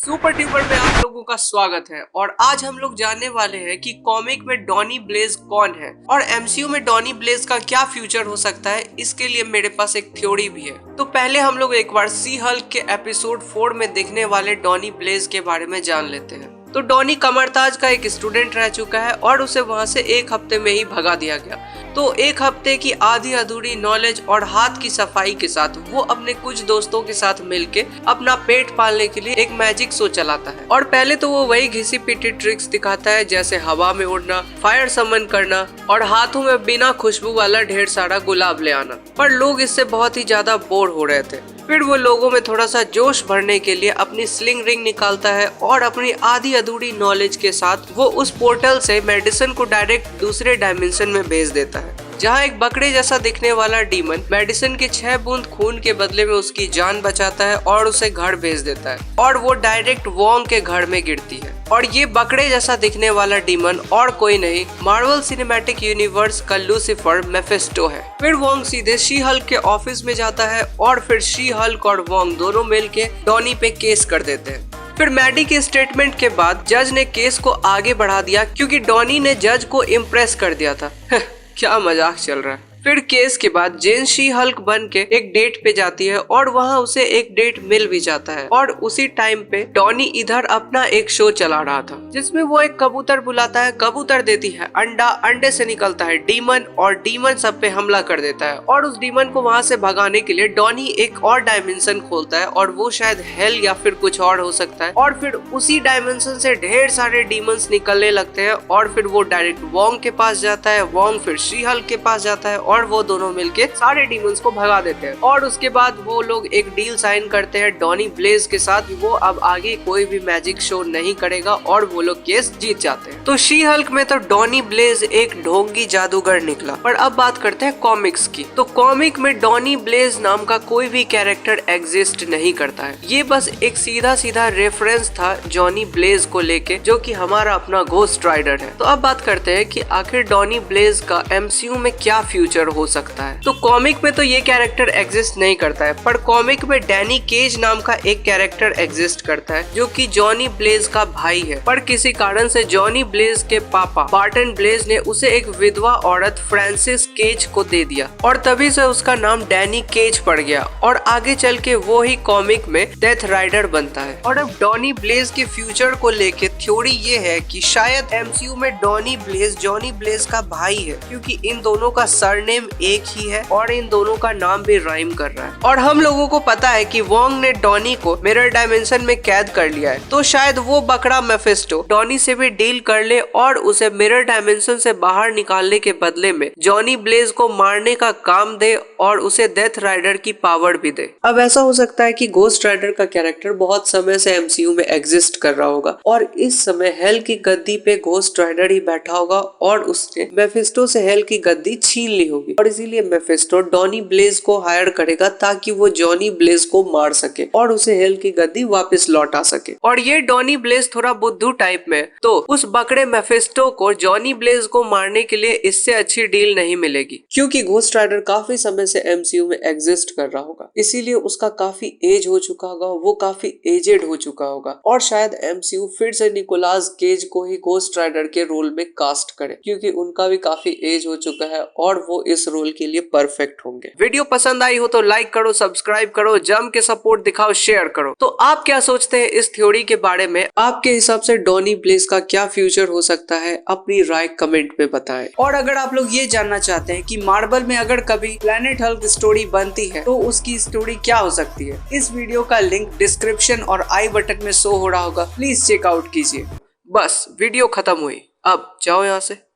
Super tuber में आप लोगों का स्वागत है और आज हम लोग जानने वाले हैं कि कॉमिक में डॉनी ब्लेज कौन है और एमसीयू में डॉनी ब्लेज का क्या फ्यूचर हो सकता है। इसके लिए मेरे पास एक थ्योरी भी है। तो पहले हम लोग एक बार सी हल्क के एपिसोड 4 में दिखने वाले डॉनी ब्लेज के बारे में जान लेते हैं। तो डॉनी कमरताज का एक स्टूडेंट रह चुका है और उसे वहां से एक हफ्ते में ही भगा दिया गया। तो एक हफ्ते की आधी अधूरी नॉलेज और हाथ की सफाई के साथ वो अपने कुछ दोस्तों के साथ मिलके अपना पेट पालने के लिए एक मैजिक शो चलाता है। और पहले तो वो वही घिसी पिटी ट्रिक्स दिखाता है, जैसे हवा में उड़ना, फायर समन करना और हाथों में बिना खुशबू वाला ढेर सारा गुलाब ले आना। पर लोग इससे बहुत ही ज्यादा बोर हो रहे थे। फिर वो लोगों में थोड़ा सा जोश भरने के लिए अपनी स्लिंग रिंग निकालता है और अपनी आधी अधूरी नॉलेज के साथ वो उस पोर्टल से मेडिसिन को डायरेक्ट दूसरे डायमेंशन में भेज देता है, जहाँ एक बकरे जैसा दिखने वाला डीमन मेडिसिन के 6 बूंद खून के बदले में उसकी जान बचाता है और उसे घर भेज देता है और वो डायरेक्ट वोंग के घर में गिरती है। और ये बकरे जैसा दिखने वाला डीमन और कोई नहीं, मार्वल सिनेमैटिक यूनिवर्स का लूसीफर मेफिस्टो है। फिर वोंग सीधे शी हल्क के ऑफिस में जाता है और फिर शी हल्क और वोंग दोनों मिलके डॉनी पे केस कर देते हैं। फिर मैडी के स्टेटमेंट के बाद जज ने केस को आगे बढ़ा दिया क्योंकि डॉनी ने जज को इम्प्रेस कर दिया था। क्या मजाक चल रहा है। फिर केस के बाद जेन शी हल्क बन के एक डेट पे जाती है और वहाँ उसे एक डेट मिल भी जाता है। और उसी टाइम पे डॉनी इधर अपना एक शो चला रहा था जिसमें वो एक कबूतर बुलाता है, कबूतर देती है अंडा, अंडे से निकलता है डीमन और डीमन सब पे हमला कर देता है। और उस डीमन को वहाँ से भगाने के लिए डॉनी एक और डायमेंशन खोलता है और वो शायद हेल या फिर कुछ और हो सकता है। और फिर उसी डायमेंशन से ढेर सारे डीमंस निकलने लगते हैं और फिर वो डायरेक्ट वोंग के पास जाता है, वोंग फिर शी हल्क के पास जाता है और वो दोनों मिलके सारे डीमंस को भगा देते हैं। और उसके बाद वो लोग एक डील साइन करते हैं डॉनी ब्लेज के साथ, वो अब आगे कोई भी मैजिक शो नहीं करेगा और वो लोग केस जीत जाते हैं। तो शी हल्क में तो डॉनी ब्लेज एक ढोंगी जादूगर निकला। पर अब बात करते हैं कॉमिक्स की। तो कॉमिक में डॉनी ब्लेज नाम का कोई भी कैरेक्टर एग्जिस्ट नहीं करता है। ये बस एक सीधा सीधा रेफरेंस था जॉनी ब्लेज को लेके, जो कि हमारा अपना घोस्ट राइडर है। तो अब बात करते हैं कि आखिर डॉनी ब्लेज का एमसीयू में क्या फ्यूचर हो सकता है। तो कॉमिक में तो ये कैरेक्टर एग्जिस्ट नहीं करता है, पर कॉमिक में डैनी केज नाम का एक कैरेक्टर एग्जिस्ट करता है जो कि जॉनी ब्लेज का भाई है। पर किसी कारण से जॉनी ब्लेज के पापा बार्टन ब्लेज ने उसे एक विधवा औरत फ्रांसिस केज को दे दिया और तभी से उसका नाम डैनी केज पड़ गया और आगे चल के वो ही कॉमिक में डेथ राइडर बनता है। और अब डॉनी ब्लेज के फ्यूचर को लेके थ्योरी ये है कि शायद एमसीयू में डॉनी ब्लेज जॉनी ब्लेज का भाई है, क्योंकि इन दोनों का सरनेम एक ही है और इन दोनों का नाम भी राइम कर रहा है। और हम लोगों को पता है कि वोंग ने डॉनी को मिरर डायमेंशन में कैद कर लिया है, तो शायद वो बकरा मेफिस्टो डॉनी से भी डील कर ले और उसे मिरर डायमेंशन से बाहर निकालने के बदले में जॉनी ब्लेज को मारने का काम दे और उसे डेथ राइडर की पावर भी दे। अब ऐसा हो सकता है कि घोस्ट राइडर का कैरेक्टर बहुत समय से एमसीयू में एग्जिस्ट कर रहा होगा और इस समय हेल की गद्दी पे घोस्ट राइडर ही बैठा होगा और उसने मेफिस्टो से हेल की गद्दी छीन ली होगी और इसीलिए मेफिस्टो डॉनी ब्लेज को हायर करेगा ताकि वो जॉनी ब्लेज को मार सके और उसे हेल की गद्दी वापस लौटा सके। और ये डॉनी ब्लेज थोड़ा बुद्धू टाइप में, तो उस बकरे मेफिस्टो को जॉनी ब्लेज को मारने के लिए इससे अच्छी डील नहीं मिलेगी, क्योंकि घोस्ट राइडर काफी समय से एमसीयू में एग्जिस्ट कर रहा होगा, इसीलिए उसका काफी एज हो चुका होगा, वो काफी एजेड हो चुका होगा और शायद एमसीयू फिर से निकोलास केज को ही घोस्ट राइडर के रोल में कास्ट करे, क्योंकि उनका भी काफी एज हो चुका है और वो इस रोल के लिए परफेक्ट होंगे। वीडियो पसंद आई हो तो लाइक करो, सब्सक्राइब करो, जम के सपोर्ट दिखाओ, शेयर करो। तो आप क्या सोचते हैं इस थ्योरी के बारे में? आपके हिसाब से डॉनी ब्लेज का क्या फ्यूचर हो सकता है? अपनी राय कमेंट में बताएं। और अगर आप लोग ये जानना चाहते हैं कि मार्वल में अगर कभी प्लैनेट हल्क स्टोरी बनती है तो उसकी स्टोरी क्या हो सकती है, इस वीडियो का लिंक डिस्क्रिप्शन और आई बटन में शो हो रहा होगा, प्लीज चेकआउट कीजिए। बस वीडियो खत्म हुई, अब जाओ यहाँ से।